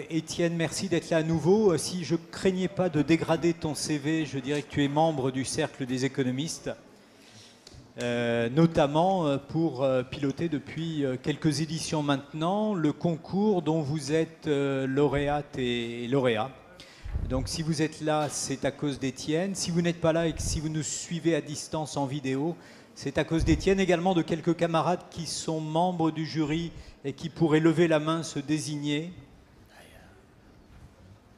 Étienne, merci d'être là à nouveau. Si je craignais pas de dégrader ton CV, je dirais que tu es membre du Cercle des économistes, notamment pour piloter depuis quelques éditions maintenant le concours dont vous êtes lauréate et lauréat. Donc si vous êtes là, c'est à cause d'Étienne. Si vous n'êtes pas là et que si vous nous suivez à distance en vidéo, c'est à cause d'Étienne, également de quelques camarades qui sont membres du jury et qui pourraient lever la main, se désigner.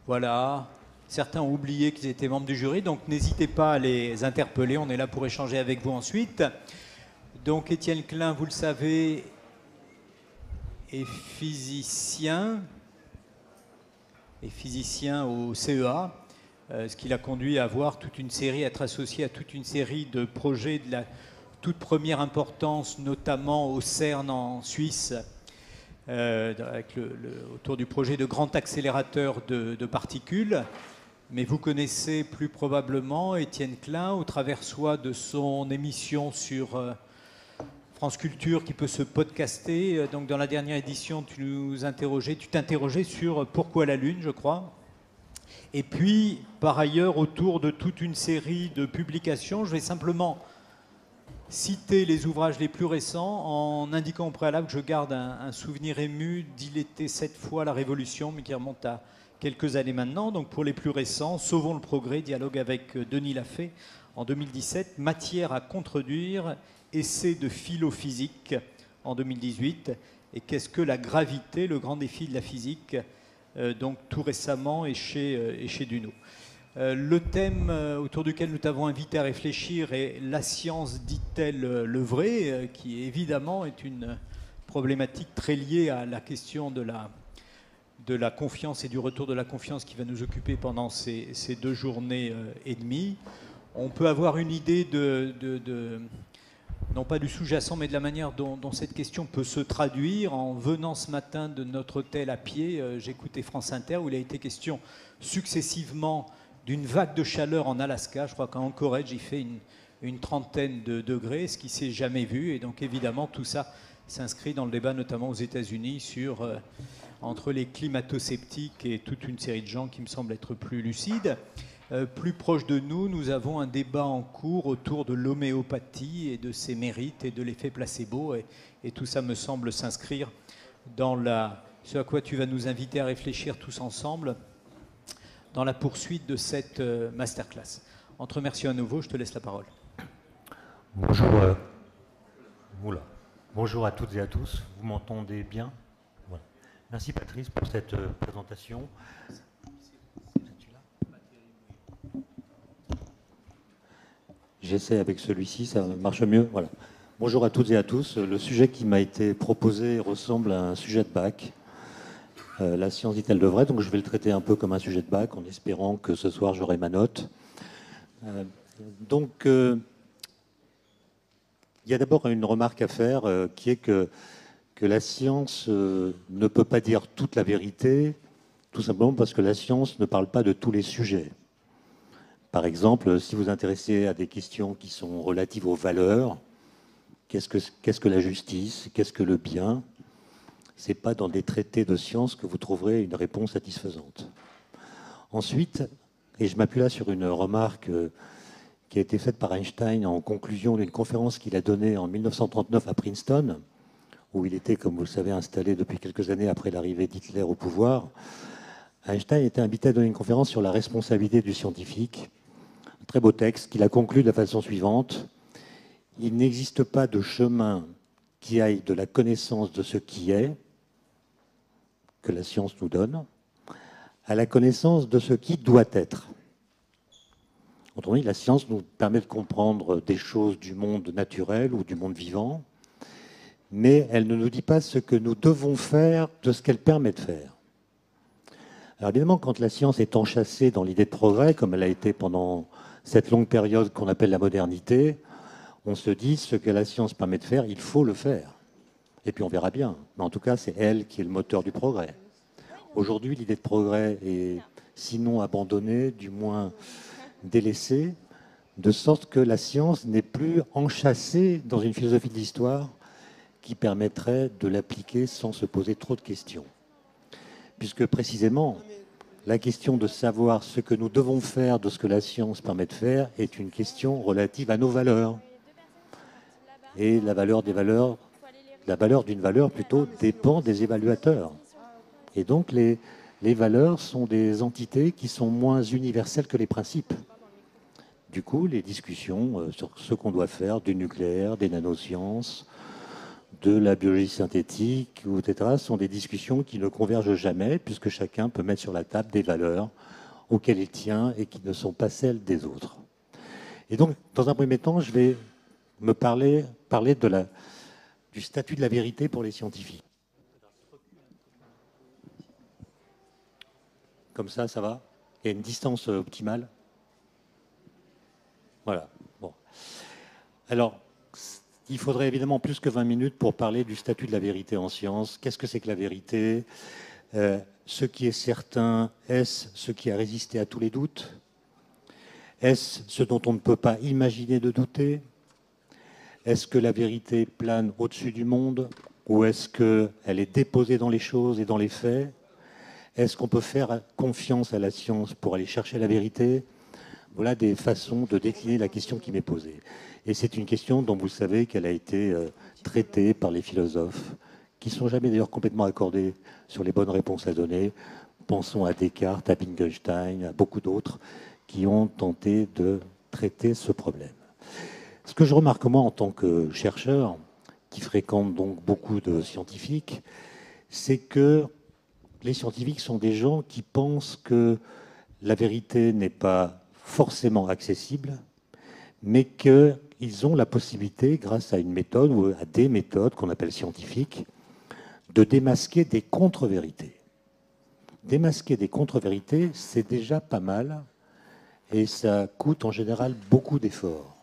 Voilà. Certains ont oublié qu'ils étaient membres du jury, donc n'hésitez pas à les interpeller. On est là pour échanger avec vous ensuite. Donc Étienne Klein, vous le savez, est physicien au CEA, ce qui l'a conduit à avoir toute une série, à être associé à toute une série de projets de la toute première importance, notamment au CERN en Suisse, autour du projet de grand accélérateur de particules. Mais vous connaissez plus probablement Étienne Klein au travers soit de son émission sur France Culture qui peut se podcaster. Donc dans la dernière édition, tu t'interrogeais sur pourquoi la Lune, je crois. Et puis, par ailleurs, autour de toute une série de publications, je vais simplement citer les ouvrages les plus récents en indiquant au préalable que je garde un souvenir ému d'Il était cette fois la Révolution, mais qui remonte à quelques années maintenant. Donc pour les plus récents, Sauvons le progrès, dialogue avec Denis Lafay en 2017, Matière à contredire, essai de philo-physique en 2018, et Qu'est-ce que la gravité, le grand défi de la physique, donc tout récemment et chez Duno. Le thème autour duquel nous t'avons invité à réfléchir est « La science dit-elle le vrai ?», qui évidemment est une problématique très liée à la question de la confiance et du retour de la confiance qui va nous occuper pendant ces 2 journées et demie. On peut avoir une idée non pas du sous-jacent, mais de la manière dont cette question peut se traduire. En venant ce matin de notre hôtel à pied, j'écoutais France Inter, où il a été question successivement d'une vague de chaleur en Alaska. Je crois qu'en Anchorage, il fait une trentaine de degrés, ce qui ne s'est jamais vu. Et donc évidemment, tout ça s'inscrit dans le débat, notamment aux États-Unis, sur entre les climato-sceptiques et toute une série de gens qui me semblent être plus lucides. Plus proche de nous, nous avons un débat en cours autour de l'homéopathie et de ses mérites et de l'effet placebo. Et tout ça me semble s'inscrire dans ce à quoi tu vas nous inviter à réfléchir tous ensemble dans la poursuite de cette masterclass. On te remercie à nouveau, je te laisse la parole. Bonjour à toutes et à tous, vous m'entendez bien? Voilà. Merci Patrice pour cette présentation. J'essaie avec celui-ci, ça marche mieux. Voilà. Bonjour à toutes et à tous. Le sujet qui m'a été proposé ressemble à un sujet de bac. La science dit-elle le vrai? Donc je vais le traiter un peu comme un sujet de bac en espérant que ce soir j'aurai ma note. Il y a d'abord une remarque à faire qui est que la science ne peut pas dire toute la vérité, tout simplement parce que la science ne parle pas de tous les sujets. Par exemple, si vous vous intéressez à des questions qui sont relatives aux valeurs, qu'est-ce que la justice, qu'est-ce que le bien, ce n'est pas dans des traités de sciences que vous trouverez une réponse satisfaisante. Ensuite, et je m'appuie là sur une remarque qui a été faite par Einstein en conclusion d'une conférence qu'il a donnée en 1939 à Princeton, où il était, comme vous le savez, installé depuis quelques années après l'arrivée d'Hitler au pouvoir. Einstein était invité à donner une conférence sur la responsabilité du scientifique. Un très beau texte qu'il a conclu de la façon suivante. Il n'existe pas de chemin qui aille de la connaissance de ce qui est, que la science nous donne, à la connaissance de ce qui doit être. Autrement dit, la science nous permet de comprendre des choses du monde naturel ou du monde vivant, mais elle ne nous dit pas ce que nous devons faire de ce qu'elle permet de faire. Alors évidemment, quand la science est enchâssée dans l'idée de progrès, comme elle a été pendant cette longue période qu'on appelle la modernité, on se dit ce que la science permet de faire, il faut le faire. Et puis on verra bien. Mais en tout cas, c'est elle qui est le moteur du progrès. Aujourd'hui, l'idée de progrès est sinon abandonnée, du moins délaissée, de sorte que la science n'est plus enchâssée dans une philosophie de l'histoire qui permettrait de l'appliquer sans se poser trop de questions. puisque précisément, la question de savoir ce que nous devons faire de ce que la science permet de faire est une question relative à nos valeurs. Et la valeur des valeurs, la valeur d'une valeur plutôt dépend des évaluateurs. Et donc les valeurs sont des entités qui sont moins universelles que les principes. Du coup, les discussions sur ce qu'on doit faire du nucléaire, des nanosciences, de la biologie synthétique, etc., sont des discussions qui ne convergent jamais, puisque chacun peut mettre sur la table des valeurs auxquelles il tient et qui ne sont pas celles des autres. Et donc, dans un premier temps, je vais me parler du statut de la vérité pour les scientifiques. Comme ça va? Il y a une distance optimale? Voilà. Bon. Alors, il faudrait évidemment plus que 20 minutes pour parler du statut de la vérité en science. Qu'est-ce que c'est que la vérité? Ce qui est certain, est-ce ce qui a résisté à tous les doutes? Est-ce ce dont on ne peut pas imaginer de douter? Est-ce que la vérité plane au-dessus du monde? Ou est-ce qu'elle est déposée dans les choses et dans les faits? Est-ce qu'on peut faire confiance à la science pour aller chercher la vérité? Voilà des façons de décliner la question qui m'est posée. Et c'est une question dont vous savez qu'elle a été traitée par les philosophes, qui ne sont jamais d'ailleurs complètement accordés sur les bonnes réponses à donner. Pensons à Descartes, à Wittgenstein, à beaucoup d'autres qui ont tenté de traiter ce problème. Ce que je remarque moi en tant que chercheur, qui fréquente donc beaucoup de scientifiques, c'est que les scientifiques sont des gens qui pensent que la vérité n'est pas forcément accessible, mais qu'ils ont la possibilité, grâce à une méthode ou à des méthodes qu'on appelle scientifiques, de démasquer des contre-vérités. Démasquer des contre-vérités, c'est déjà pas mal, et ça coûte en général beaucoup d'efforts.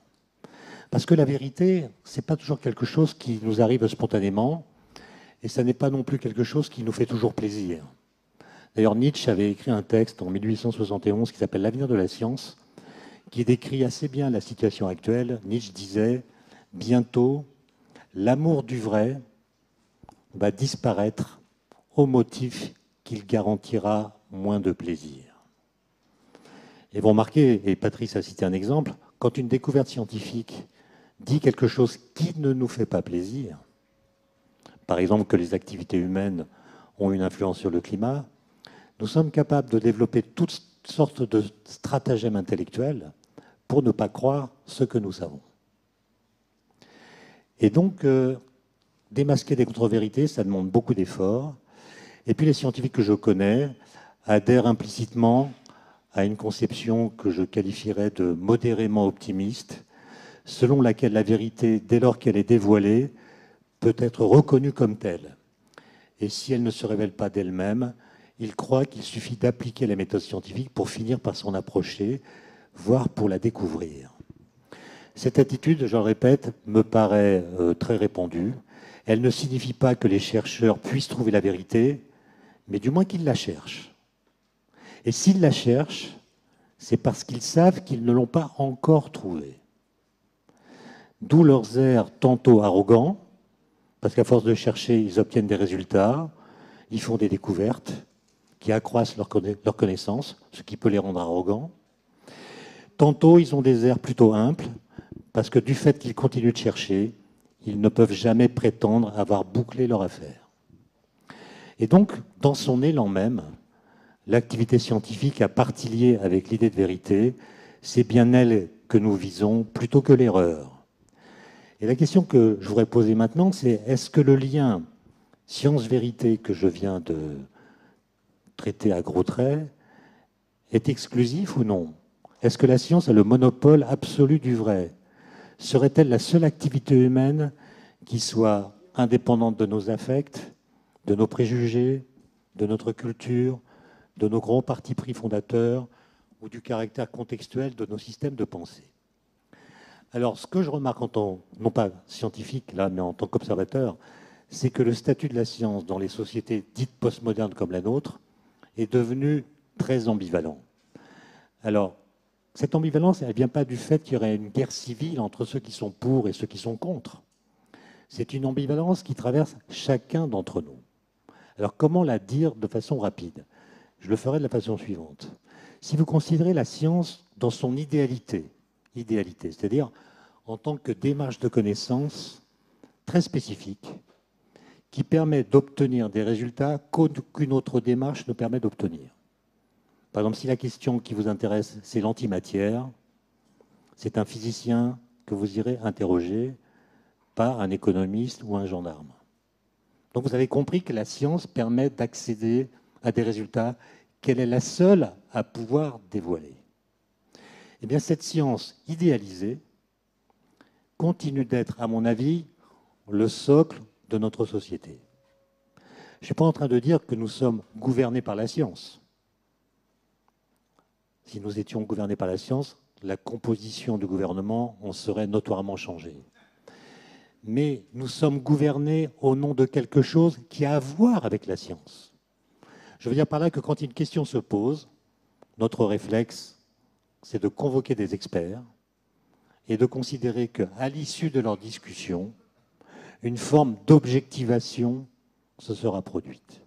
Parce que la vérité, ce n'est pas toujours quelque chose qui nous arrive spontanément, et ça n'est pas non plus quelque chose qui nous fait toujours plaisir. D'ailleurs, Nietzsche avait écrit un texte en 1871 qui s'appelle L'avenir de la science, qui décrit assez bien la situation actuelle. Nietzsche disait, bientôt, l'amour du vrai va disparaître au motif qu'il garantira moins de plaisir. Et vous remarquez, et Patrice a cité un exemple, quand une découverte scientifique dit quelque chose qui ne nous fait pas plaisir, par exemple que les activités humaines ont une influence sur le climat, nous sommes capables de développer toutes sortes de stratagèmes intellectuels pour ne pas croire ce que nous savons. Et donc, démasquer des contre-vérités, ça demande beaucoup d'efforts. Et puis les scientifiques que je connais adhèrent implicitement à une conception que je qualifierais de modérément optimiste, selon laquelle la vérité, dès lors qu'elle est dévoilée, peut être reconnue comme telle. Et si elle ne se révèle pas d'elle-même, ils croient qu'il suffit d'appliquer la méthode scientifique pour finir par s'en approcher, voire pour la découvrir. Cette attitude, je le répète, me paraît très répandue. Elle ne signifie pas que les chercheurs puissent trouver la vérité, mais du moins qu'ils la cherchent. Et s'ils la cherchent, c'est parce qu'ils savent qu'ils ne l'ont pas encore trouvée. D'où leurs airs tantôt arrogants, parce qu'à force de chercher, ils obtiennent des résultats, ils font des découvertes qui accroissent leur connaissance, ce qui peut les rendre arrogants. Tantôt, ils ont des airs plutôt humbles, parce que du fait qu'ils continuent de chercher, ils ne peuvent jamais prétendre avoir bouclé leur affaire. Et donc, dans son élan même, l'activité scientifique a partie liée avec l'idée de vérité, c'est bien elle que nous visons plutôt que l'erreur. Et la question que je voudrais poser maintenant, c'est est-ce que le lien science-vérité que je viens de traité à gros traits est exclusif ou non? Est-ce que la science a le monopole absolu du vrai? Serait-elle la seule activité humaine qui soit indépendante de nos affects, de nos préjugés, de notre culture, de nos grands partis pris fondateurs ou du caractère contextuel de nos systèmes de pensée? Alors, ce que je remarque en tant, non pas scientifique là, mais en tant qu'observateur, c'est que le statut de la science dans les sociétés dites postmodernes comme la nôtre est devenu très ambivalent. Alors, cette ambivalence, elle ne vient pas du fait qu'il y aurait une guerre civile entre ceux qui sont pour et ceux qui sont contre. C'est une ambivalence qui traverse chacun d'entre nous. Alors comment la dire de façon rapide? Je le ferai de la façon suivante. Si vous considérez la science dans son idéalité, c'est-à-dire en tant que démarche de connaissance très spécifique, qui permet d'obtenir des résultats qu'aucune autre démarche ne permet d'obtenir. Par exemple, si la question qui vous intéresse, c'est l'antimatière, c'est un physicien que vous irez interroger, pas un économiste ou un gendarme. Donc vous avez compris que la science permet d'accéder à des résultats qu'elle est la seule à pouvoir dévoiler. Eh bien, cette science idéalisée continue d'être, à mon avis, le socle de notre société. Je ne suis pas en train de dire que nous sommes gouvernés par la science. Si nous étions gouvernés par la science, la composition du gouvernement en serait notoirement changée. Mais nous sommes gouvernés au nom de quelque chose qui a à voir avec la science. Je veux dire par là que quand une question se pose, notre réflexe, c'est de convoquer des experts et de considérer qu'à l'issue de leur discussion, une forme d'objectivation se sera produite.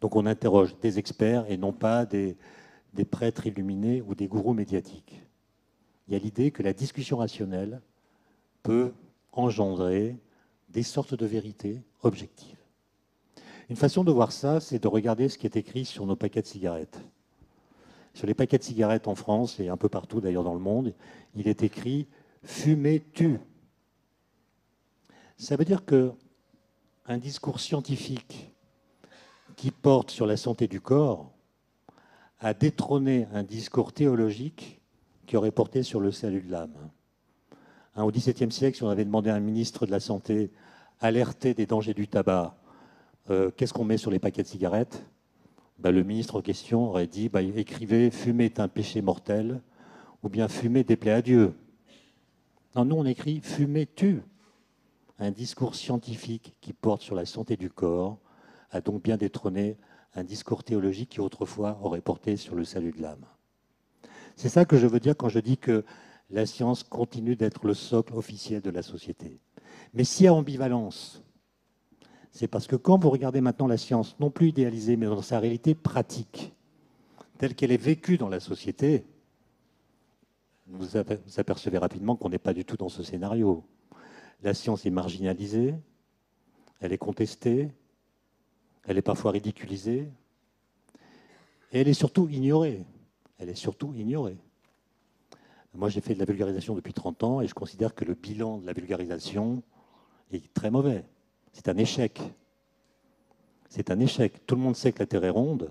Donc on interroge des experts et non pas des prêtres illuminés ou des gourous médiatiques. Il y a l'idée que la discussion rationnelle peut engendrer des sortes de vérités objectives. Une façon de voir ça, c'est de regarder ce qui est écrit sur nos paquets de cigarettes. Sur les paquets de cigarettes en France et un peu partout d'ailleurs dans le monde, il est écrit « Fumer tue ». Ça veut dire qu'un discours scientifique qui porte sur la santé du corps a détrôné un discours théologique qui aurait porté sur le salut de l'âme. Au XVIIe siècle, si on avait demandé à un ministre de la Santé alerté des dangers du tabac, qu'est-ce qu'on met sur les paquets de cigarettes? Le ministre en question aurait dit écrivez « Fumer est un péché mortel » ou bien « Fumer déplaît à Dieu ». Non, nous on écrit « Fumer tue ». Un discours scientifique qui porte sur la santé du corps a donc bien détrôné un discours théologique qui autrefois aurait porté sur le salut de l'âme. C'est ça que je veux dire quand je dis que la science continue d'être le socle officiel de la société. Mais s'il y a ambivalence, c'est parce que quand vous regardez maintenant la science, non plus idéalisée, mais dans sa réalité pratique, telle qu'elle est vécue dans la société, vous apercevez rapidement qu'on n'est pas du tout dans ce scénario. La science est marginalisée, elle est contestée, elle est parfois ridiculisée, et elle est surtout ignorée. Elle est surtout ignorée. Moi, j'ai fait de la vulgarisation depuis 30 ans et je considère que le bilan de la vulgarisation est très mauvais. C'est un échec. C'est un échec. Tout le monde sait que la Terre est ronde,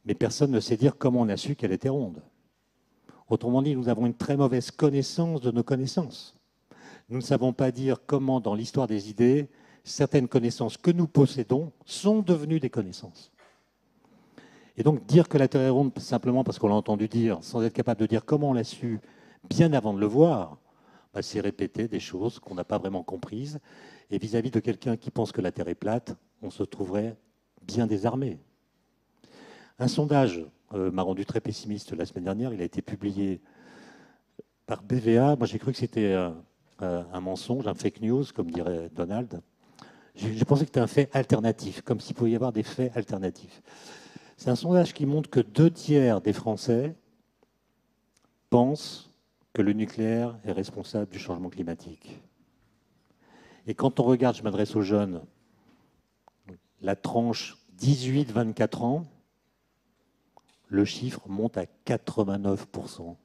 mais personne ne sait dire comment on a su qu'elle était ronde. Autrement dit, nous avons une très mauvaise connaissance de nos connaissances. Nous ne savons pas dire comment, dans l'histoire des idées, certaines connaissances que nous possédons sont devenues des connaissances. Et donc dire que la Terre est ronde simplement parce qu'on l'a entendu dire, sans être capable de dire comment on l'a su bien avant de le voir, c'est répéter des choses qu'on n'a pas vraiment comprises. Et vis-à-vis de quelqu'un qui pense que la Terre est plate, on se trouverait bien désarmé. Un sondage m'a rendu très pessimiste la semaine dernière. Il a été publié par BVA. Moi, j'ai cru que c'était un mensonge, un fake news, comme dirait Donald. Je pensais que c'était un fait alternatif, comme s'il pouvait y avoir des faits alternatifs. C'est un sondage qui montre que 2/3 des Français pensent que le nucléaire est responsable du changement climatique. Et quand on regarde, je m'adresse aux jeunes, la tranche 18-24 ans, le chiffre monte à 89%.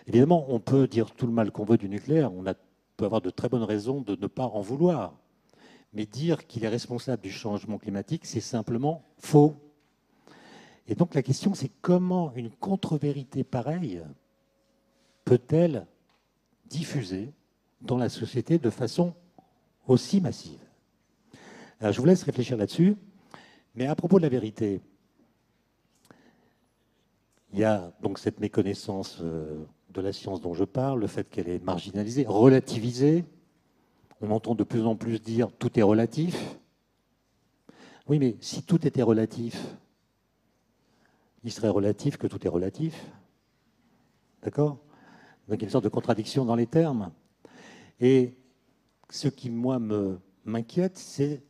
Évidemment, on peut dire tout le mal qu'on veut du nucléaire, on peut avoir de très bonnes raisons de ne pas en vouloir. Mais dire qu'il est responsable du changement climatique, c'est simplement faux. Et donc la question, c'est comment une contre-vérité pareille peut-elle diffuser dans la société de façon aussi massive? Alors, je vous laisse réfléchir là-dessus, mais à propos de la vérité, il y a donc cette méconnaissance de la science dont je parle, le fait qu'elle est marginalisée, relativisée. On entend de plus en plus dire « tout est relatif ». Oui, mais si tout était relatif, il serait relatif que tout est relatif. D'accord? Donc il y a une sorte de contradiction dans les termes. Et ce qui, moi, m'inquiète, c'est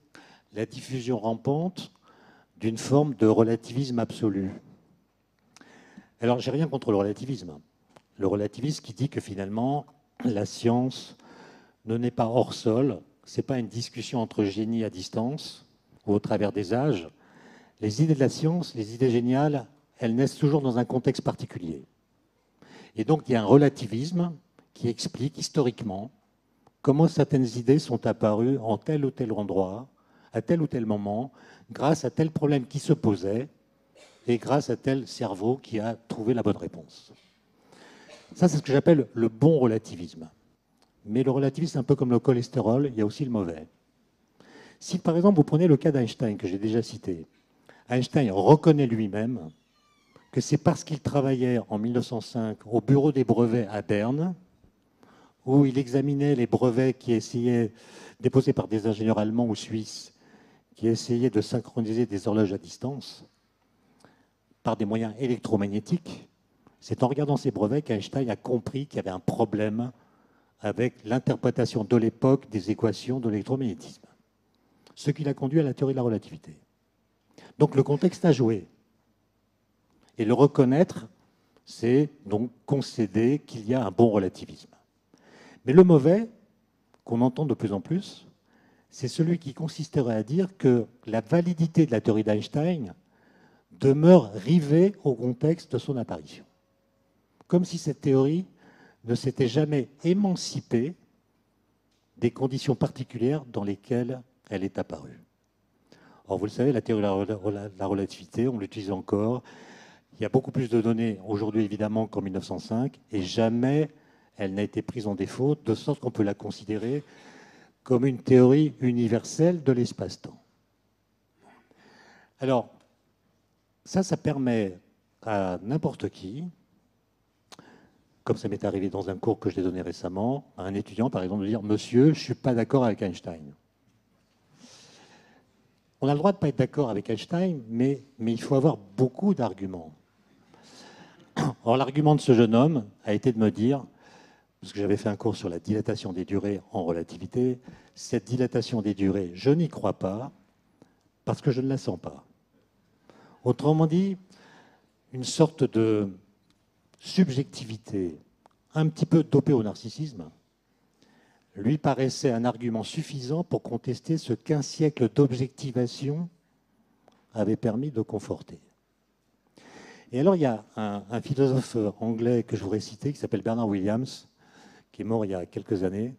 la diffusion rampante d'une forme de relativisme absolu. Alors, j'ai rien contre le relativisme. Le relativisme qui dit que finalement, la science ne naît pas hors sol, ce n'est pas une discussion entre génies à distance ou au travers des âges. Les idées de la science, les idées géniales, elles naissent toujours dans un contexte particulier. Et donc, il y a un relativisme qui explique historiquement comment certaines idées sont apparues en tel ou tel endroit, à tel ou tel moment, grâce à tel problème qui se posait et grâce à tel cerveau qui a trouvé la bonne réponse. Ça, c'est ce que j'appelle le bon relativisme. Mais le relativisme, c'est un peu comme le cholestérol, il y a aussi le mauvais. Si, par exemple, vous prenez le cas d'Einstein, que j'ai déjà cité, Einstein reconnaît lui-même que c'est parce qu'il travaillait en 1905 au bureau des brevets à Berne, où il examinait les brevets qui essayaient, déposés par des ingénieurs allemands ou suisses, qui essayaient de synchroniser des horloges à distance par des moyens électromagnétiques. C'est en regardant ces brevets qu'Einstein a compris qu'il y avait un problème avec l'interprétation de l'époque des équations de l'électromagnétisme. Ce qui l'a conduit à la théorie de la relativité. Donc le contexte a joué. Et le reconnaître, c'est donc concéder qu'il y a un bon relativisme. Mais le mauvais, qu'on entend de plus en plus, c'est celui qui consisterait à dire que la validité de la théorie d'Einstein demeure rivée au contexte de son apparition. Comme si cette théorie ne s'était jamais émancipée des conditions particulières dans lesquelles elle est apparue. Or, vous le savez, la théorie de la relativité, on l'utilise encore. Il y a beaucoup plus de données aujourd'hui, évidemment, qu'en 1905, et jamais elle n'a été prise en défaut, de sorte qu'on peut la considérer comme une théorie universelle de l'espace-temps. Alors, ça permet à n'importe qui, comme ça m'est arrivé dans un cours que je l'ai donné récemment, à un étudiant, par exemple, de dire « Monsieur, je ne suis pas d'accord avec Einstein ». On a le droit de ne pas être d'accord avec Einstein, mais il faut avoir beaucoup d'arguments. Or, l'argument de ce jeune homme a été de me dire, parce que j'avais fait un cours sur la dilatation des durées en relativité, cette dilatation des durées, je n'y crois pas, parce que je ne la sens pas. Autrement dit, une sorte de subjectivité un petit peu dopée au narcissisme lui paraissait un argument suffisant pour contester ce qu'un siècle d'objectivation avait permis de conforter. Et alors, il y a un philosophe anglais que je voudrais citer, qui s'appelle Bernard Williams, qui est mort il y a quelques années,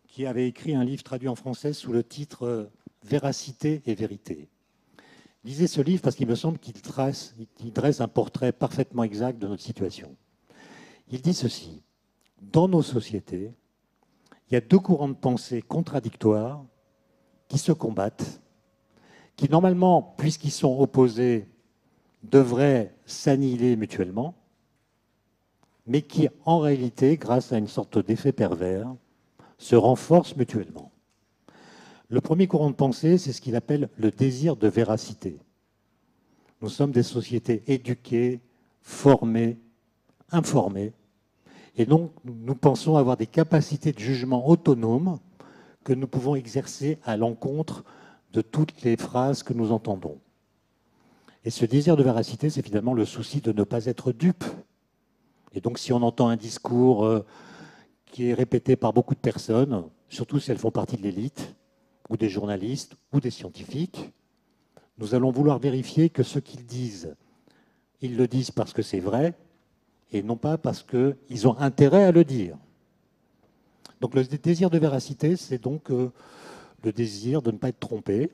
qui avait écrit un livre traduit en français sous le titre « Véracité et vérité ». Lisez ce livre parce qu'il me semble qu'il dresse un portrait parfaitement exact de notre situation. Il dit ceci: dans nos sociétés, il y a deux courants de pensée contradictoires qui se combattent, qui normalement, puisqu'ils sont opposés, devraient s'annihiler mutuellement, mais qui, en réalité, grâce à une sorte d'effet pervers, se renforcent mutuellement. Le premier courant de pensée, c'est ce qu'il appelle le désir de véracité. Nous sommes des sociétés éduquées, formées, informées, et donc nous pensons avoir des capacités de jugement autonomes que nous pouvons exercer à l'encontre de toutes les phrases que nous entendons. Et ce désir de véracité, c'est finalement le souci de ne pas être dupe. Et donc si on entend un discours qui est répété par beaucoup de personnes, surtout si elles font partie de l'élite, ou des journalistes, ou des scientifiques, nous allons vouloir vérifier que ce qu'ils disent, ils le disent parce que c'est vrai, et non pas parce qu'ils ont intérêt à le dire. Donc le désir de véracité, c'est donc le désir de ne pas être trompé,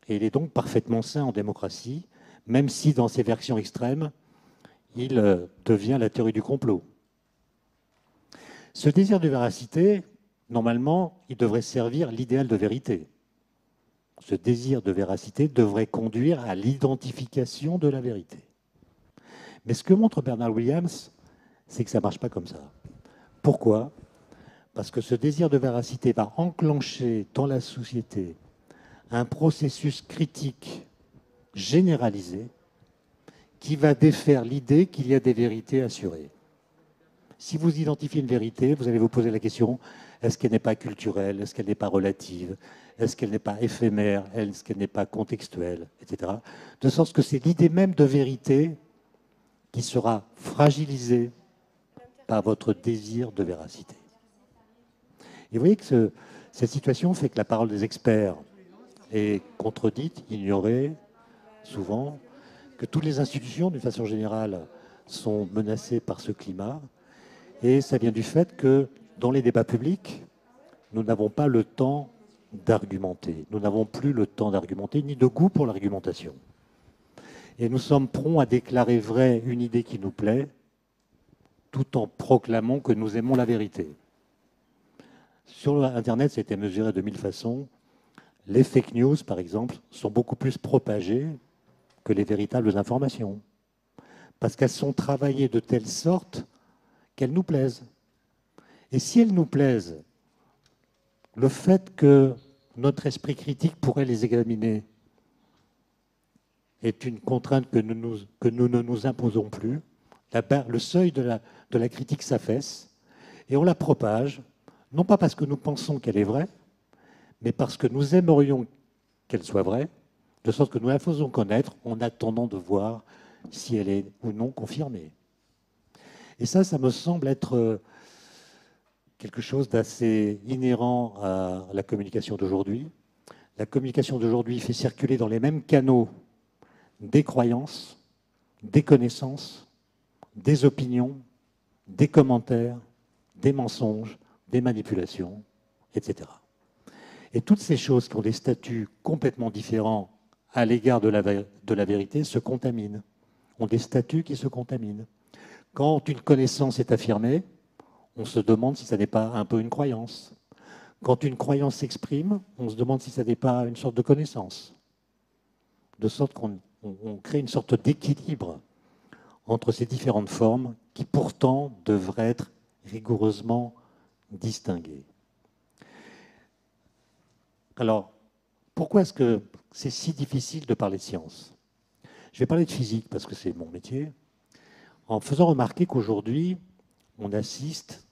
et il est donc parfaitement sain en démocratie, même si dans ses versions extrêmes, il devient la théorie du complot. Ce désir de véracité, normalement, il devrait servir l'idéal de vérité. Ce désir de véracité devrait conduire à l'identification de la vérité. Mais ce que montre Bernard Williams, c'est que ça ne marche pas comme ça. Pourquoi ? Parce que ce désir de véracité va enclencher dans la société un processus critique généralisé qui va défaire l'idée qu'il y a des vérités assurées. Si vous identifiez une vérité, vous allez vous poser la question, est-ce qu'elle n'est pas culturelle, est-ce qu'elle n'est pas relative, est-ce qu'elle n'est pas éphémère, est-ce qu'elle n'est pas contextuelle, etc. De sorte que c'est l'idée même de vérité qui sera fragilisée par votre désir de véracité. Et vous voyez que cette situation fait que la parole des experts est contredite, ignorée, souvent, que toutes les institutions, d'une façon générale, sont menacées par ce climat. Et ça vient du fait que, dans les débats publics, nous n'avons pas le temps d'argumenter. Nous n'avons plus le temps d'argumenter, ni de goût pour l'argumentation. Et nous sommes prompts à déclarer vraie une idée qui nous plaît, tout en proclamant que nous aimons la vérité. Sur Internet, ça a été mesuré de mille façons. Les fake news, par exemple, sont beaucoup plus propagées que les véritables informations. Parce qu'elles sont travaillées de telle sorte qu'elles nous plaisent. Et si elles nous plaisent, le fait que notre esprit critique pourrait les examiner est une contrainte que nous ne nous imposons plus. Le seuil de la critique s'affaisse et on la propage, non pas parce que nous pensons qu'elle est vraie, mais parce que nous aimerions qu'elle soit vraie, de sorte que nous la faisons connaître en attendant de voir si elle est ou non confirmée. Et ça me semble être quelque chose d'assez inhérent à la communication d'aujourd'hui. La communication d'aujourd'hui fait circuler dans les mêmes canaux des croyances, des connaissances, des opinions, des commentaires, des mensonges, des manipulations, etc. Et toutes ces choses qui ont des statuts complètement différents à l'égard de la vérité se contaminent, ont des statuts qui se contaminent. Quand une connaissance est affirmée, on se demande si ça n'est pas un peu une croyance. Quand une croyance s'exprime, on se demande si ça n'est pas une sorte de connaissance. De sorte qu'on crée une sorte d'équilibre entre ces différentes formes qui pourtant devraient être rigoureusement distinguées. Alors, pourquoi est-ce que c'est si difficile de parler de science? Je vais parler de physique parce que c'est mon métier, en faisant remarquer qu'aujourd'hui, on assiste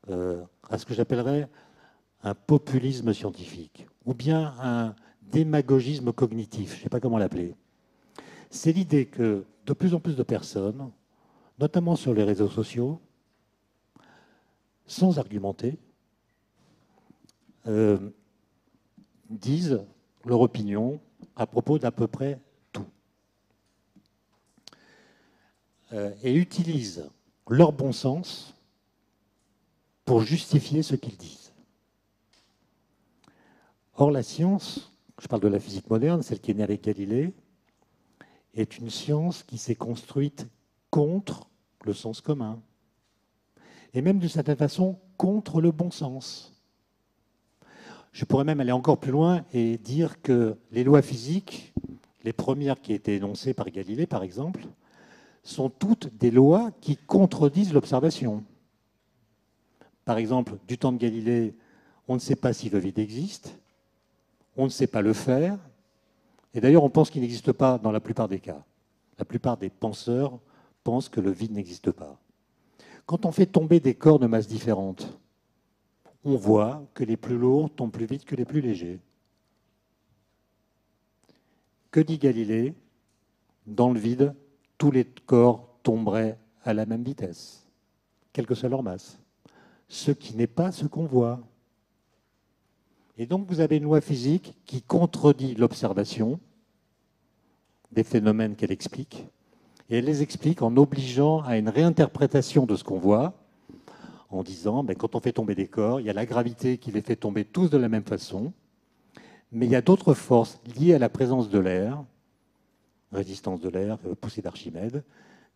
à ce que j'appellerais un populisme scientifique, ou bien un démagogisme cognitif, je ne sais pas comment l'appeler. C'est l'idée que de plus en plus de personnes, notamment sur les réseaux sociaux, sans argumenter, disent leur opinion à propos d'à peu près tout. Et utilisent leur bon sens pour justifier ce qu'ils disent. Or, la science, je parle de la physique moderne, celle qui est née avec Galilée, est une science qui s'est construite contre le sens commun. Et même d'une certaine façon, contre le bon sens. Je pourrais même aller encore plus loin et dire que les lois physiques, les premières qui étaient énoncées par Galilée, par exemple, sont toutes des lois qui contredisent l'observation. Par exemple, du temps de Galilée, on ne sait pas si le vide existe, on ne sait pas le faire, et d'ailleurs on pense qu'il n'existe pas dans la plupart des cas. La plupart des penseurs pensent que le vide n'existe pas. Quand on fait tomber des corps de masse différentes, on voit que les plus lourds tombent plus vite que les plus légers. Que dit Galilée? Dans le vide, tous les corps tomberaient à la même vitesse, quelle que soit leur masse. Ce qui n'est pas ce qu'on voit. Et donc vous avez une loi physique qui contredit l'observation des phénomènes qu'elle explique, et elle les explique en obligeant à une réinterprétation de ce qu'on voit, en disant, quand on fait tomber des corps, il y a la gravité qui les fait tomber tous de la même façon, mais il y a d'autres forces liées à la présence de l'air, résistance de l'air, poussée d'Archimède,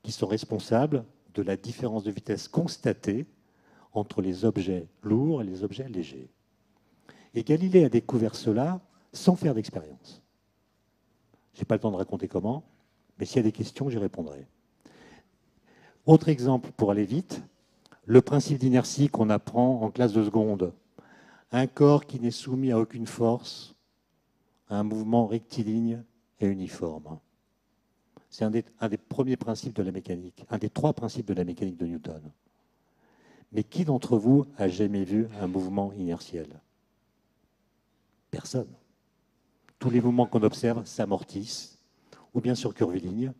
qui sont responsables de la différence de vitesse constatée entre les objets lourds et les objets légers. Et Galilée a découvert cela sans faire d'expérience. Je n'ai pas le temps de raconter comment, mais s'il y a des questions, j'y répondrai. Autre exemple pour aller vite, le principe d'inertie qu'on apprend en classe de seconde. Un corps qui n'est soumis à aucune force, à un mouvement rectiligne et uniforme. C'est un des premiers principes de la mécanique, un des trois principes de la mécanique de Newton. Mais qui d'entre vous a jamais vu un mouvement inertiel? Personne. Tous les mouvements qu'on observe s'amortissent, ou bien sur curviligne.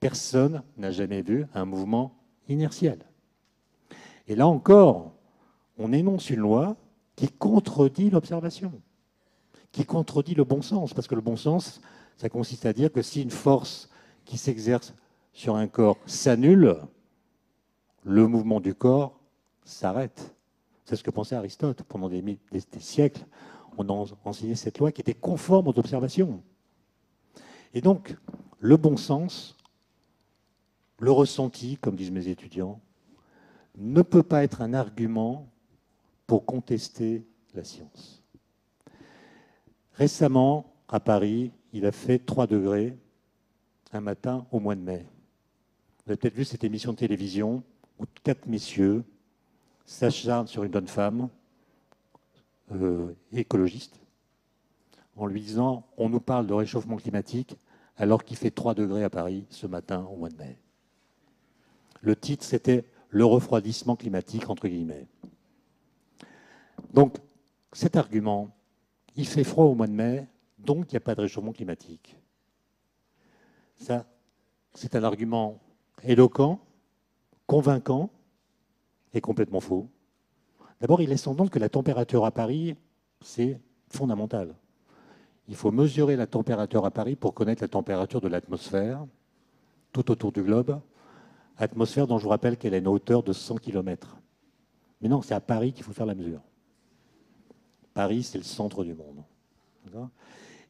Personne n'a jamais vu un mouvement inertiel. Et là encore, on énonce une loi qui contredit l'observation, qui contredit le bon sens. Parce que le bon sens, ça consiste à dire que si une force qui s'exerce sur un corps s'annule, le mouvement du corps s'arrête. C'est ce que pensait Aristote. Pendant des siècles, on a enseigné cette loi qui était conforme aux observations. Et donc, le bon sens, le ressenti, comme disent mes étudiants, ne peut pas être un argument pour contester la science. Récemment, à Paris, il a fait 3 degrés un matin au mois de mai. Vous avez peut-être vu cette émission de télévision où 4 messieurs s'acharnent sur une jeune femme écologiste en lui disant « On nous parle de réchauffement climatique alors qu'il fait 3 degrés à Paris ce matin au mois de mai ». Le titre, c'était « Le refroidissement climatique » entre guillemets. Donc, cet argument, il fait froid au mois de mai, donc il n'y a pas de réchauffement climatique. Ça, c'est un argument éloquent, convaincant et complètement faux. D'abord, il laisse entendre que la température à Paris, c'est fondamental. Il faut mesurer la température à Paris pour connaître la température de l'atmosphère tout autour du globe. Atmosphère dont je vous rappelle qu'elle a une hauteur de 100 km. Mais non, c'est à Paris qu'il faut faire la mesure. Paris, c'est le centre du monde.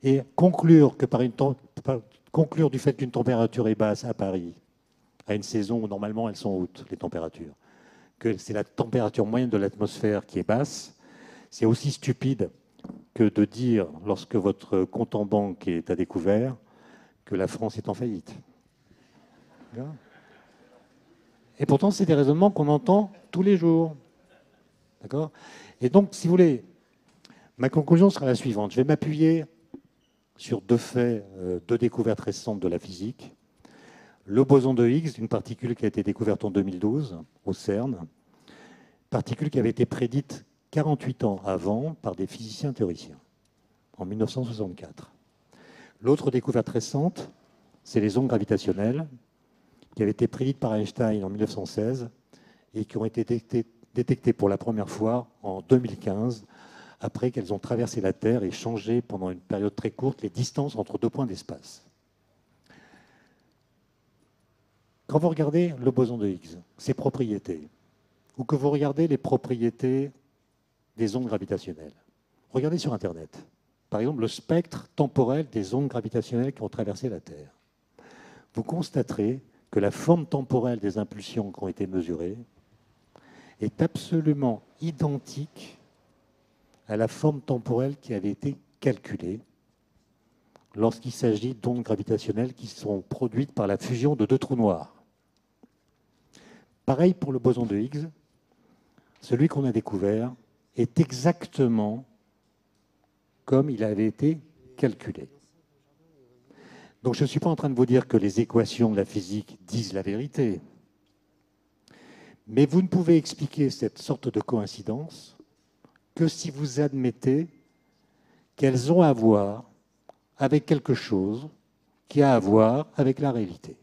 Et conclure du fait qu'une température est basse à Paris, à une saison où normalement elles sont hautes, les températures, que c'est la température moyenne de l'atmosphère qui est basse, c'est aussi stupide que de dire, lorsque votre compte en banque est à découvert, que la France est en faillite. Et pourtant, c'est des raisonnements qu'on entend tous les jours. D'accord ? Et donc, si vous voulez, ma conclusion sera la suivante. Je vais m'appuyer sur 2 faits, 2 découvertes récentes de la physique. Le boson de Higgs, une particule qui a été découverte en 2012 au CERN, particule qui avait été prédite 48 ans avant par des physiciens théoriciens, en 1964. L'autre découverte récente, c'est les ondes gravitationnelles, qui avaient été prédites par Einstein en 1916 et qui ont été détectées pour la première fois en 2015, après qu'elles ont traversé la Terre et changé pendant une période très courte les distances entre 2 points d'espace. Quand vous regardez le boson de Higgs, ses propriétés, ou que vous regardez les propriétés des ondes gravitationnelles, regardez sur Internet, par exemple le spectre temporel des ondes gravitationnelles qui ont traversé la Terre. Vous constaterez que la forme temporelle des impulsions qui ont été mesurées est absolument identique à la forme temporelle qui avait été calculée lorsqu'il s'agit d'ondes gravitationnelles qui sont produites par la fusion de 2 trous noirs. Pareil pour le boson de Higgs, celui qu'on a découvert est exactement comme il avait été calculé. Donc je ne suis pas en train de vous dire que les équations de la physique disent la vérité, mais vous ne pouvez expliquer cette sorte de coïncidence que si vous admettez qu'elles ont à voir avec quelque chose qui a à voir avec la réalité.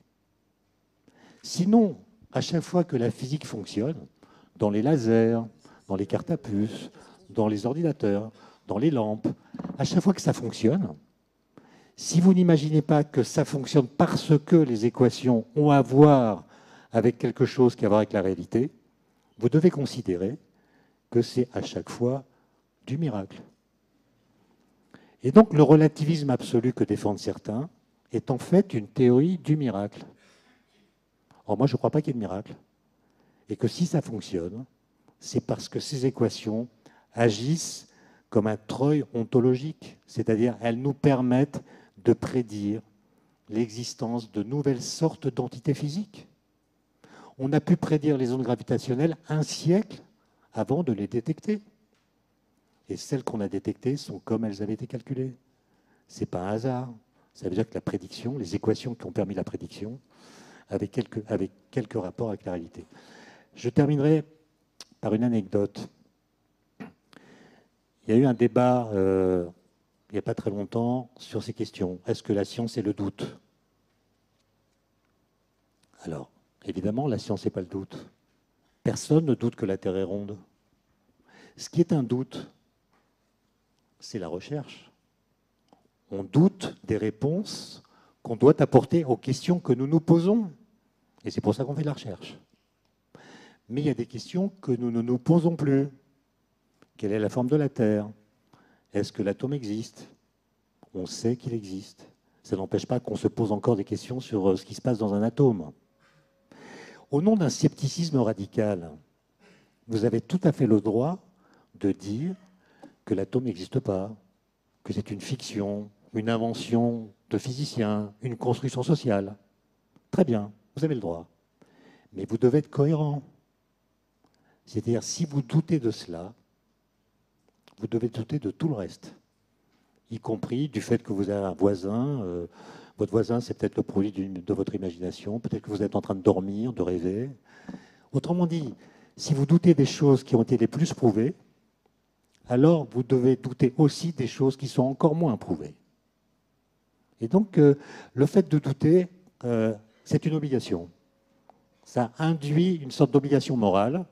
Sinon, à chaque fois que la physique fonctionne, dans les lasers, dans les cartes à puce, dans les ordinateurs, dans les lampes, à chaque fois que ça fonctionne, si vous n'imaginez pas que ça fonctionne parce que les équations ont à voir avec quelque chose qui a à voir avec la réalité, vous devez considérer que c'est à chaque fois du miracle. Et donc le relativisme absolu que défendent certains est en fait une théorie du miracle. Or moi je ne crois pas qu'il y ait de miracle. Et que si ça fonctionne, c'est parce que ces équations agissent comme un treuil ontologique, c'est-à-dire elles nous permettent de prédire l'existence de nouvelles sortes d'entités physiques. On a pu prédire les ondes gravitationnelles 1 siècle avant de les détecter. Et celles qu'on a détectées sont comme elles avaient été calculées. Ce n'est pas un hasard. Ça veut dire que la prédiction, les équations qui ont permis la prédiction, avec quelques rapports avec la réalité. Je terminerai par une anecdote. Il y a eu un débat il n'y a pas très longtemps sur ces questions. Est-ce que la science est le doute? Alors, évidemment, la science n'est pas le doute. Personne ne doute que la Terre est ronde. Ce qui est un doute, c'est la recherche. On doute des réponses qu'on doit apporter aux questions que nous nous posons. Et c'est pour ça qu'on fait de la recherche. Mais il y a des questions que nous ne nous posons plus. Quelle est la forme de la Terre? Est-ce que l'atome existe? On sait qu'il existe. Ça n'empêche pas qu'on se pose encore des questions sur ce qui se passe dans un atome. Au nom d'un scepticisme radical, vous avez tout à fait le droit de dire que l'atome n'existe pas, que c'est une fiction, une invention de physiciens, une construction sociale. Très bien, vous avez le droit. Mais vous devez être cohérent. C'est-à-dire, si vous doutez de cela, vous devez douter de tout le reste, y compris du fait que vous avez un voisin. Votre voisin, c'est peut-être le produit de votre imagination. Peut-être que vous êtes en train de dormir, de rêver. Autrement dit, si vous doutez des choses qui ont été les plus prouvées, alors vous devez douter aussi des choses qui sont encore moins prouvées. Et donc, le fait de douter, c'est une obligation. Ça induit une sorte d'obligation morale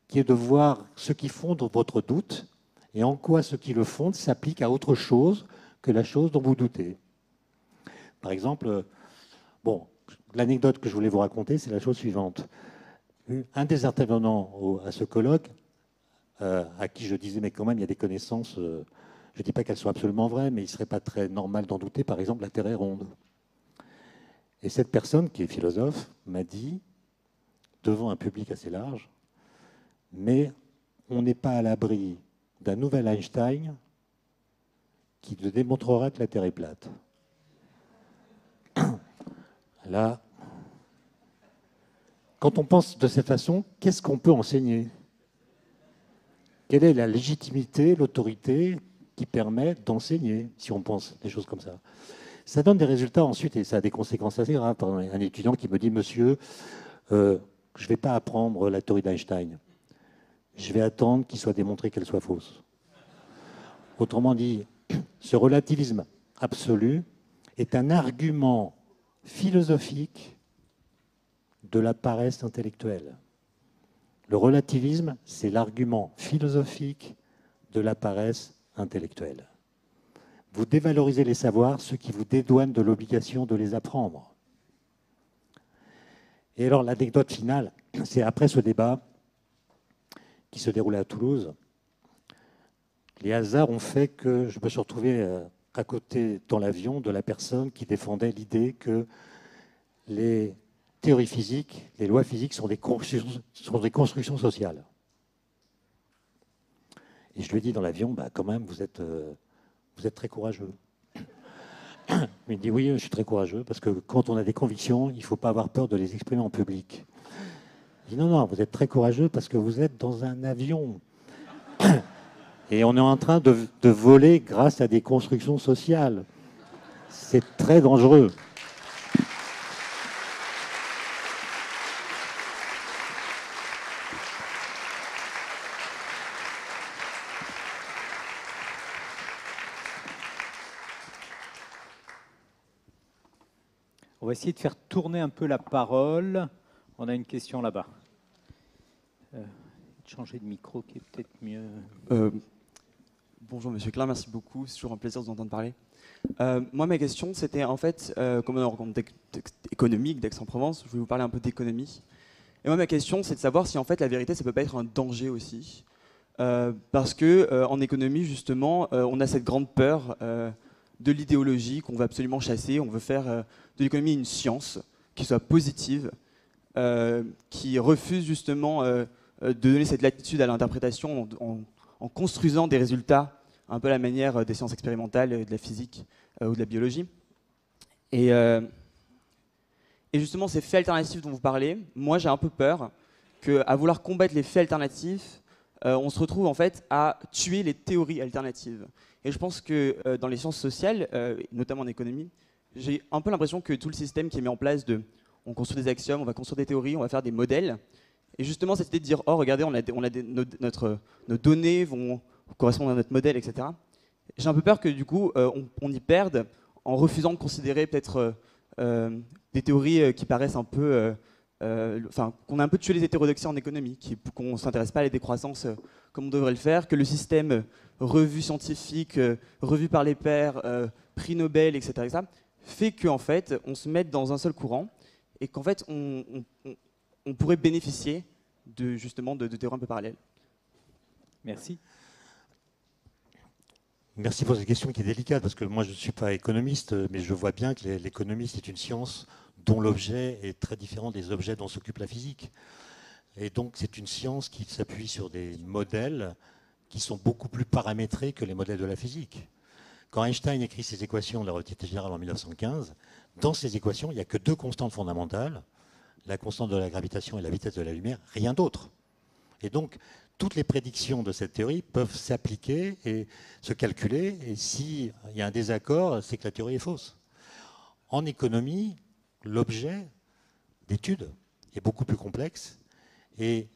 qui est de voir ce qui fonde votre doute et en quoi ce qui le fonde s'applique à autre chose que la chose dont vous doutez. Par exemple, bon, l'anecdote que je voulais vous raconter, c'est la chose suivante. Un des intervenants à ce colloque, à qui je disais, mais quand même, il y a des connaissances, je ne dis pas qu'elles soient absolument vraies, mais il ne serait pas très normal d'en douter, par exemple, la Terre est ronde. Et cette personne, qui est philosophe, m'a dit, devant un public assez large, mais on n'est pas à l'abri d'un nouvel Einstein qui te démontrera que la Terre est plate. Là, quand on pense de cette façon, qu'est-ce qu'on peut enseigner? Quelle est la légitimité, l'autorité qui permet d'enseigner, si on pense des choses comme ça? Ça donne des résultats ensuite, et ça a des conséquences assez graves. Par exemple, un étudiant qui me dit, monsieur, je ne vais pas apprendre la théorie d'Einstein. Je vais attendre qu'il soit démontré qu'elle soit fausse. Autrement dit, ce relativisme absolu est un argument philosophique de la paresse intellectuelle. Le relativisme, c'est l'argument philosophique de la paresse intellectuelle. Vous dévalorisez les savoirs, ce qui vous dédouane de l'obligation de les apprendre. Et alors, l'anecdote finale, c'est après ce débat qui se déroulait à Toulouse, les hasards ont fait que je me suis retrouvé à côté, dans l'avion, de la personne qui défendait l'idée que les théories physiques, les lois physiques sont des constructions sociales. Et je lui ai dit dans l'avion, bah, quand même, vous êtes très courageux. Il me dit, oui, je suis très courageux, parce que quand on a des convictions, il ne faut pas avoir peur de les exprimer en public. Je dis, non, non, vous êtes très courageux parce que vous êtes dans un avion. Et on est en train de voler grâce à des constructions sociales. C'est très dangereux. On va essayer de faire tourner un peu la parole. On a une question là-bas. Changer de micro qui est peut-être mieux. Bonjour Monsieur Klein, merci beaucoup. C'est toujours un plaisir de vous entendre parler. Moi, ma question, c'était en fait, comme on est en rencontre économique d'Aix-en-Provence, je voulais vous parler un peu d'économie. Et moi, ma question, c'est de savoir si en fait la vérité, ça peut pas être un danger aussi. Parce que en économie, justement, on a cette grande peur de l'idéologie qu'on veut absolument chasser. On veut faire de l'économie une science qui soit positive, qui refuse justement de donner cette latitude à l'interprétation en construisant des résultats un peu à la manière des sciences expérimentales, de la physique ou de la biologie. Et justement, ces faits alternatifs dont vous parlez, moi j'ai un peu peur qu'à vouloir combattre les faits alternatifs, on se retrouve en fait à tuer les théories alternatives. Et je pense que dans les sciences sociales, notamment en économie, j'ai un peu l'impression que tout le système qui est mis en place on construit des axiomes, on va construire des théories, on va faire des modèles, Et justement, cette idée de dire, oh, regardez, nos données vont correspondre à notre modèle, etc. J'ai un peu peur que du coup, on y perde en refusant de considérer peut-être des théories qui paraissent un peu... qu'on a un peu tué les hétérodoxies en économie, qu'on ne s'intéresse pas à la décroissance comme on devrait le faire, que le système revue scientifique, revu par les pairs, prix Nobel, etc., fait qu'en fait, on se mette dans un seul courant et qu'en fait, on pourrait bénéficier justement de théories un peu parallèles. Merci. Merci pour cette question qui est délicate, parce que moi je ne suis pas économiste, mais je vois bien que l'économie c'est une science dont l'objet est très différent des objets dont s'occupe la physique. Et donc c'est une science qui s'appuie sur des modèles qui sont beaucoup plus paramétrés que les modèles de la physique. Quand Einstein écrit ses équations de la relativité générale en 1915, dans ces équations, il n'y a que deux constantes fondamentales, la constante de la gravitation et la vitesse de la lumière, rien d'autre. Et donc, toutes les prédictions de cette théorie peuvent s'appliquer et se calculer, et s'il y a un désaccord, c'est que la théorie est fausse. En économie, l'objet d'étude est beaucoup plus complexe, et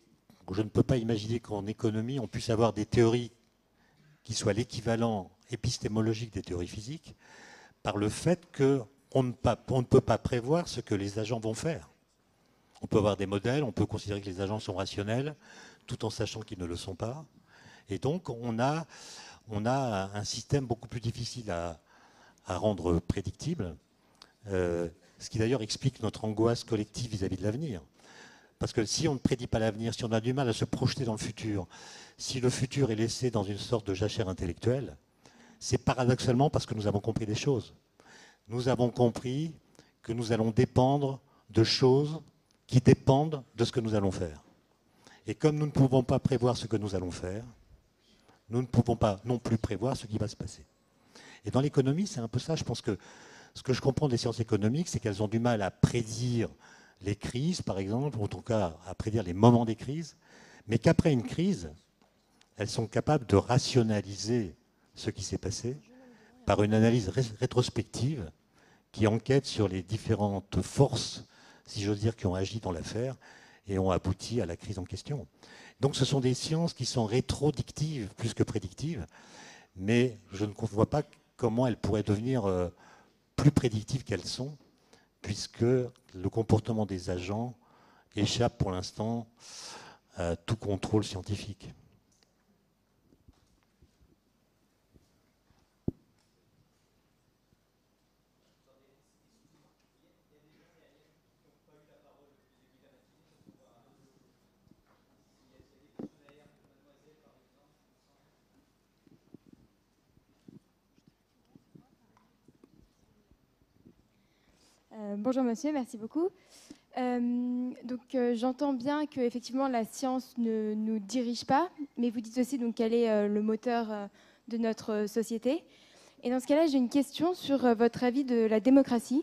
je ne peux pas imaginer qu'en économie, on puisse avoir des théories qui soient l'équivalent épistémologique des théories physiques, par le fait qu'on ne peut pas prévoir ce que les agents vont faire. On peut avoir des modèles, on peut considérer que les agents sont rationnels, tout en sachant qu'ils ne le sont pas. Et donc, on a un système beaucoup plus difficile à rendre prédictible, ce qui d'ailleurs explique notre angoisse collective vis-à-vis de l'avenir. Parce que si on ne prédit pas l'avenir, si on a du mal à se projeter dans le futur, si le futur est laissé dans une sorte de jachère intellectuelle, c'est paradoxalement parce que nous avons compris des choses. Nous avons compris que nous allons dépendre de choses qui dépendent de ce que nous allons faire. Et comme nous ne pouvons pas prévoir ce que nous allons faire, nous ne pouvons pas non plus prévoir ce qui va se passer. Et dans l'économie, c'est un peu ça. Je pense que ce que je comprends des sciences économiques, c'est qu'elles ont du mal à prédire les crises, par exemple, ou en tout cas à prédire les moments des crises, mais qu'après une crise, elles sont capables de rationaliser ce qui s'est passé par une analyse rétrospective qui enquête sur les différentes forces, si j'ose dire, qui ont agi dans l'affaire et ont abouti à la crise en question. Donc ce sont des sciences qui sont rétrodictives plus que prédictives, mais je ne vois pas comment elles pourraient devenir plus prédictives qu'elles sont, puisque le comportement des agents échappe pour l'instant à tout contrôle scientifique. Bonjour monsieur, merci beaucoup. J'entends bien qu'effectivement la science ne nous dirige pas, mais vous dites aussi qu'elle est le moteur de notre société. Et dans ce cas-là, j'ai une question sur votre avis de la démocratie.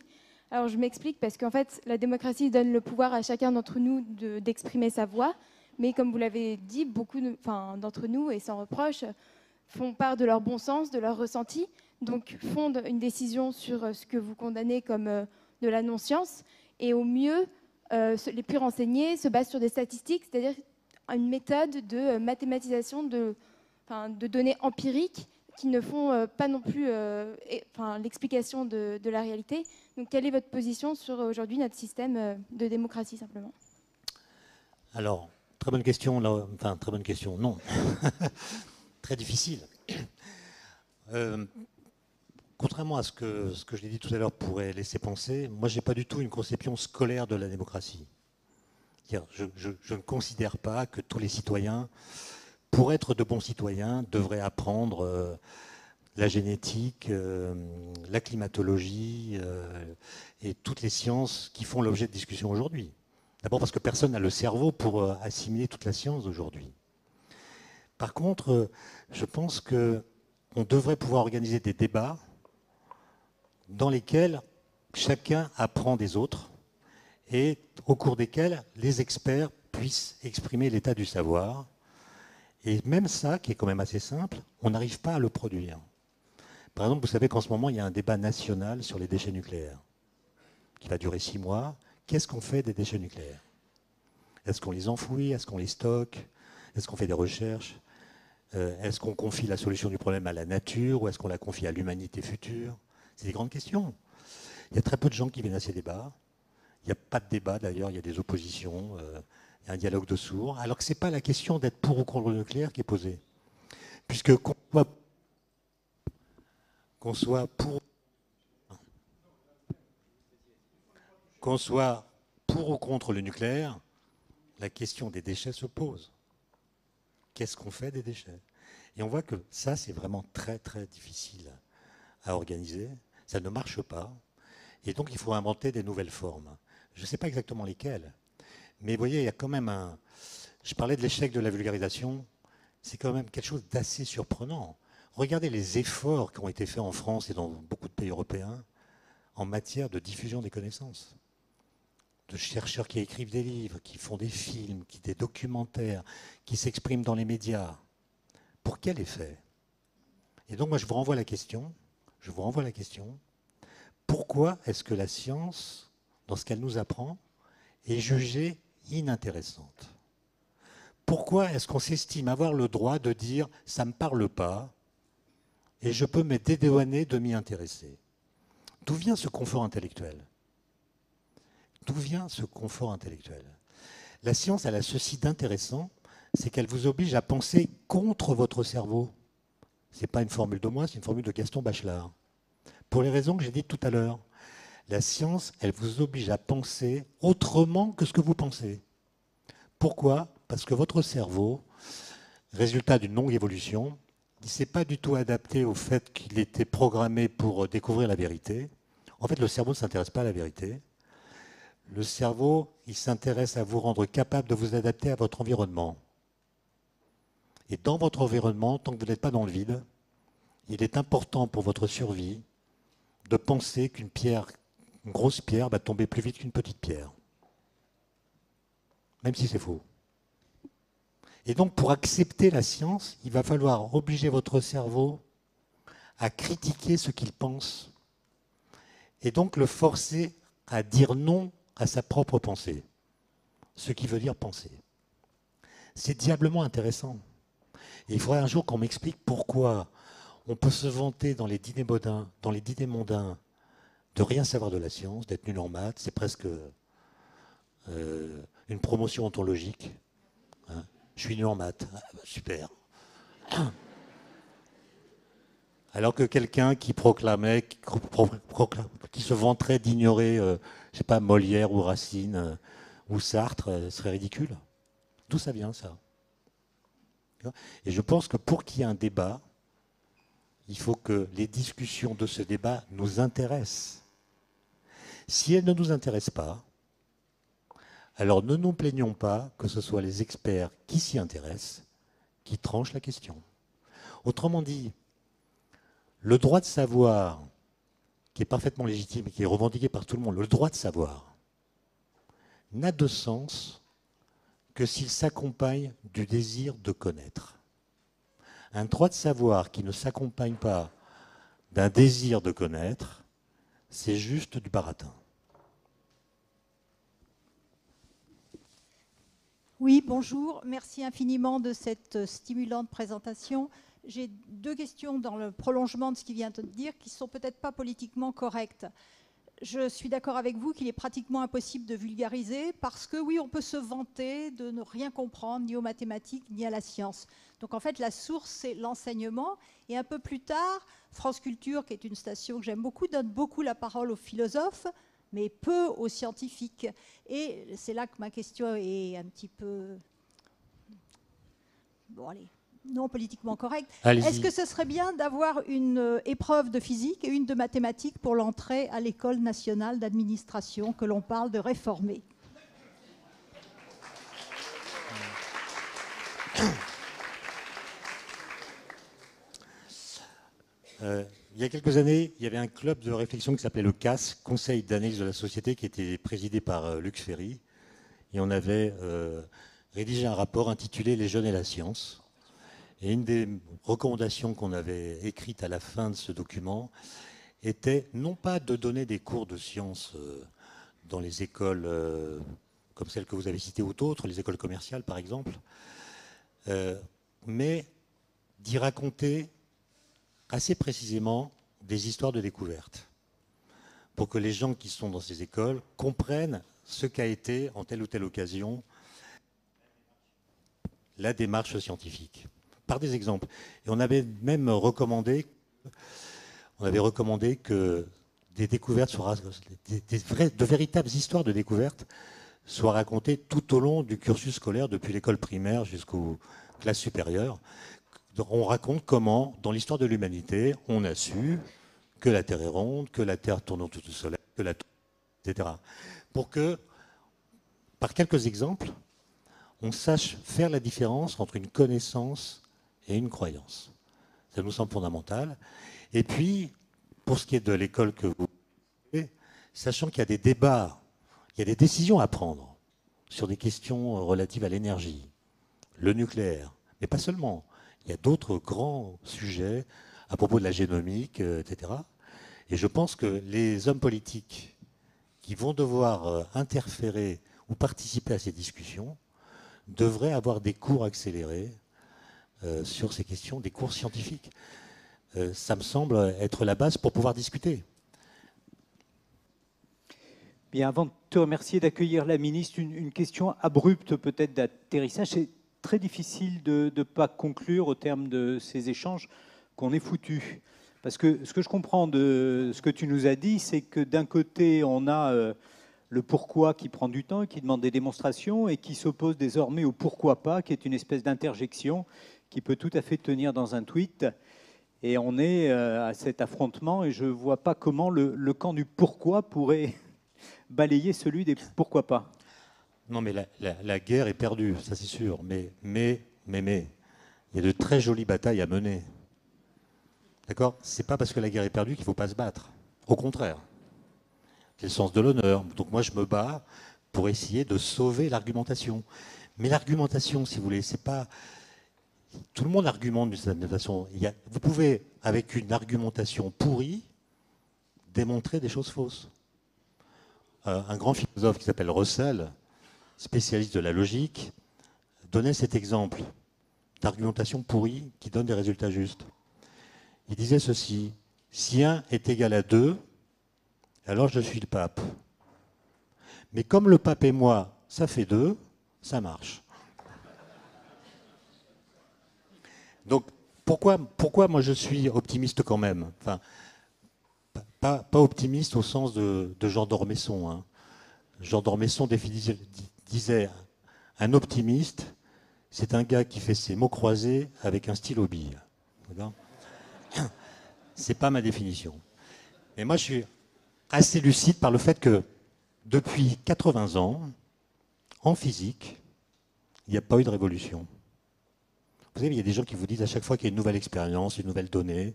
Alors je m'explique parce qu'en fait, la démocratie donne le pouvoir à chacun d'entre nous d'exprimer sa voix, mais comme vous l'avez dit, beaucoup d'entre nous, et sans reproche, font part de leur bon sens, de leur ressenti, donc fondent une décision sur ce que vous condamnez comme de la non-science, et au mieux, les plus renseignés se basent sur des statistiques, c'est-à-dire une méthode de mathématisation de données empiriques qui ne font pas non plus l'explication de la réalité. Donc, quelle est votre position sur aujourd'hui notre système de démocratie, simplement? Alors, très bonne question, là. Enfin, très bonne question, non. Très difficile. Contrairement à ce que je l'ai dit tout à l'heure pourrait laisser penser, moi, je n'ai pas du tout une conception scolaire de la démocratie. Je ne considère pas que tous les citoyens, pour être de bons citoyens, devraient apprendre la génétique, la climatologie et toutes les sciences qui font l'objet de discussions aujourd'hui. D'abord parce que personne n'a le cerveau pour assimiler toute la science d'aujourd'hui. Par contre, je pense qu'on devrait pouvoir organiser des débats dans lesquels chacun apprend des autres et au cours desquels les experts puissent exprimer l'état du savoir. Et même ça, qui est quand même assez simple, on n'arrive pas à le produire. Par exemple, vous savez qu'en ce moment, il y a un débat national sur les déchets nucléaires qui va durer 6 mois. Qu'est-ce qu'on fait des déchets nucléaires? Est-ce qu'on les enfouit? Est-ce qu'on les stocke? Est-ce qu'on fait des recherches? Est-ce qu'on confie la solution du problème à la nature ou est-ce qu'on la confie à l'humanité future? C'est des grandes questions. Il y a très peu de gens qui viennent à ces débats. Il n'y a pas de débat d'ailleurs, il y a des oppositions, il y a un dialogue de sourds. Alors que ce n'est pas la question d'être pour ou contre le nucléaire qui est posée. Puisque qu'on soit pour ou contre le nucléaire, la question des déchets se pose. Qu'est-ce qu'on fait des déchets? Et on voit que ça, c'est vraiment très très difficile à organiser. Ça ne marche pas. Et donc, il faut inventer des nouvelles formes. Je ne sais pas exactement lesquelles. Mais vous voyez, il y a quand même un... Je parlais de l'échec de la vulgarisation. C'est quand même quelque chose d'assez surprenant. Regardez les efforts qui ont été faits en France et dans beaucoup de pays européens en matière de diffusion des connaissances. De chercheurs qui écrivent des livres, qui font des films, des documentaires, qui s'expriment dans les médias. Pour quel effet? Et donc moi je vous renvoie la question, pourquoi est-ce que la science, dans ce qu'elle nous apprend, est jugée inintéressante? Pourquoi est-ce qu'on s'estime avoir le droit de dire « ça ne me parle pas » et je peux me dédouaner de m'y intéresser? D'où vient ce confort intellectuel? D'où vient ce confort intellectuel? La science, elle a ceci d'intéressant, c'est qu'elle vous oblige à penser contre votre cerveau. Ce n'est pas une formule de moi, c'est une formule de Gaston Bachelard. Pour les raisons que j'ai dites tout à l'heure. La science, elle vous oblige à penser autrement que ce que vous pensez. Pourquoi? Parce que votre cerveau, résultat d'une longue évolution, il ne s'est pas du tout adapté au fait qu'il était programmé pour découvrir la vérité. En fait, le cerveau ne s'intéresse pas à la vérité. Le cerveau, il s'intéresse à vous rendre capable de vous adapter à votre environnement. Et dans votre environnement, tant que vous n'êtes pas dans le vide, il est important pour votre survie de penser qu'une pierre, une grosse pierre, va tomber plus vite qu'une petite pierre. Même si c'est faux. Et donc, pour accepter la science, il va falloir obliger votre cerveau à critiquer ce qu'il pense. Et donc, le forcer à dire non à sa propre pensée. Ce qui veut dire penser. C'est diablement intéressant. Et il faudrait un jour qu'on m'explique pourquoi on peut se vanter dans les dîners mondains de rien savoir de la science, d'être nul en maths, c'est presque une promotion ontologique. Hein. Je suis nul en maths, super. Alors que quelqu'un qui proclamait, qui se vanterait d'ignorer, je ne sais pas, Molière ou Racine ou Sartre, serait ridicule. D'où ça vient, ça? Et je pense que pour qu'il y ait un débat, il faut que les discussions de ce débat nous intéressent. Si elles ne nous intéressent pas, alors ne nous plaignons pas que ce soit les experts qui s'y intéressent qui tranchent la question. Autrement dit, le droit de savoir, qui est parfaitement légitime et qui est revendiqué par tout le monde, le droit de savoir, n'a de sens que s'il s'accompagne du désir de connaître. Un droit de savoir qui ne s'accompagne pas d'un désir de connaître, c'est juste du baratin. Oui, bonjour. Merci infiniment de cette stimulante présentation. J'ai deux questions dans le prolongement de ce qu'il vient de dire qui ne sont peut-être pas politiquement correctes. Je suis d'accord avec vous qu'il est pratiquement impossible de vulgariser parce que, oui, on peut se vanter de ne rien comprendre ni aux mathématiques ni à la science. Donc, en fait, la source, c'est l'enseignement. Et un peu plus tard, France Culture, qui est une station que j'aime beaucoup, donne beaucoup la parole aux philosophes, mais peu aux scientifiques. Et c'est là que ma question est un petit peu... Bon, allez... non politiquement correct. Est-ce que ce serait bien d'avoir une épreuve de physique et une de mathématiques pour l'entrée à l'École nationale d'administration que l'on parle de réformer? Il y a quelques années, il y avait un club de réflexion qui s'appelait le CAS, Conseil d'analyse de la société, qui était présidé par Luc Ferry. Et on avait rédigé un rapport intitulé « Les jeunes et la science ». Et une des recommandations qu'on avait écrites à la fin de ce document était non pas de donner des cours de sciences dans les écoles comme celles que vous avez citées ou d'autres, les écoles commerciales par exemple, mais d'y raconter assez précisément des histoires de découverte, pour que les gens qui sont dans ces écoles comprennent ce qu'a été, en telle ou telle occasion, la démarche scientifique, par des exemples. Et on avait même recommandé que des découvertes, de véritables histoires de découvertes soient racontées tout au long du cursus scolaire, depuis l'école primaire jusqu'aux classes supérieures. On raconte comment, dans l'histoire de l'humanité, on a su que la Terre est ronde, que la Terre tourne autour du Soleil, que la Terre, etc. Pour que, par quelques exemples, on sache faire la différence entre une connaissance et une croyance. Ça nous semble fondamental. Et puis, pour ce qui est de l'école que vous avez, sachant qu'il y a des débats, il y a des décisions à prendre sur des questions relatives à l'énergie, le nucléaire, mais pas seulement. Il y a d'autres grands sujets à propos de la génomique, etc. Et je pense que les hommes politiques qui vont devoir interférer ou participer à ces discussions devraient avoir des cours accélérés sur ces questions, des cours scientifiques. Ça me semble être la base pour pouvoir discuter. Bien, avant de te remercier d'accueillir la ministre, une question abrupte peut-être d'atterrissage. C'est très difficile de ne pas conclure au terme de ces échanges qu'on est foutu. Parce que ce que je comprends de ce que tu nous as dit, c'est que d'un côté, on a le pourquoi qui prend du temps et qui demande des démonstrations et qui s'oppose désormais au pourquoi pas, qui est une espèce d'interjection qui peut tout à fait tenir dans un tweet. Et on est à cet affrontement et je ne vois pas comment le camp du pourquoi pourrait balayer celui des pourquoi pas. Non, mais la guerre est perdue, ça c'est sûr. Mais, il y a de très jolies batailles à mener. D'accord ? C'est pas parce que la guerre est perdue qu'il ne faut pas se battre. Au contraire. C'est le sens de l'honneur. Donc moi, je me bats pour essayer de sauver l'argumentation. Mais l'argumentation, si vous voulez, c'est pas... Tout le monde argumente d'une certaine façon. Vous pouvez, avec une argumentation pourrie, démontrer des choses fausses. Un grand philosophe qui s'appelle Russell, spécialiste de la logique, donnait cet exemple d'argumentation pourrie qui donne des résultats justes. Il disait ceci: si 1 est égal à 2, alors je suis le pape. Mais comme le pape et moi, ça fait 2, ça marche. Donc pourquoi moi je suis optimiste quand même ? Enfin, pas optimiste au sens de Jean d'Ormesson. Hein. Jean d'Ormesson disait un optimiste, c'est un gars qui fait ses mots croisés avec un stylo bille. C'est pas ma définition. Mais moi je suis assez lucide par le fait que depuis 80 ans, en physique, il n'y a pas eu de révolution. Vous savez, il y a des gens qui vous disent à chaque fois qu'il y a une nouvelle expérience, une nouvelle donnée,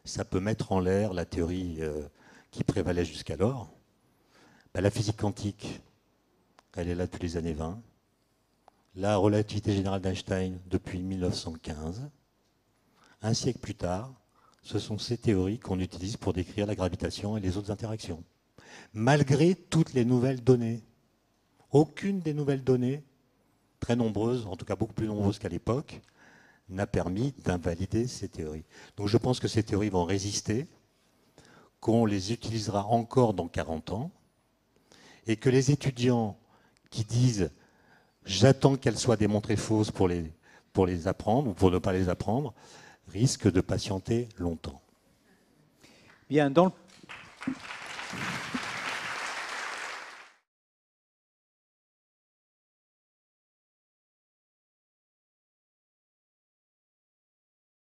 ça peut mettre en l'air la théorie qui prévalait jusqu'alors. Ben, la physique quantique, elle est là depuis les années 20. La relativité générale d'Einstein depuis 1915. Un siècle plus tard, ce sont ces théories qu'on utilise pour décrire la gravitation et les autres interactions. Malgré toutes les nouvelles données. Aucune des nouvelles données, très nombreuses, en tout cas beaucoup plus nombreuses qu'à l'époque, n'a permis d'invalider ces théories. Donc je pense que ces théories vont résister, qu'on les utilisera encore dans 40 ans, et que les étudiants qui disent « j'attends qu'elles soient démontrées fausses pour les apprendre ou pour ne pas les apprendre », risquent de patienter longtemps. Bien, dans le...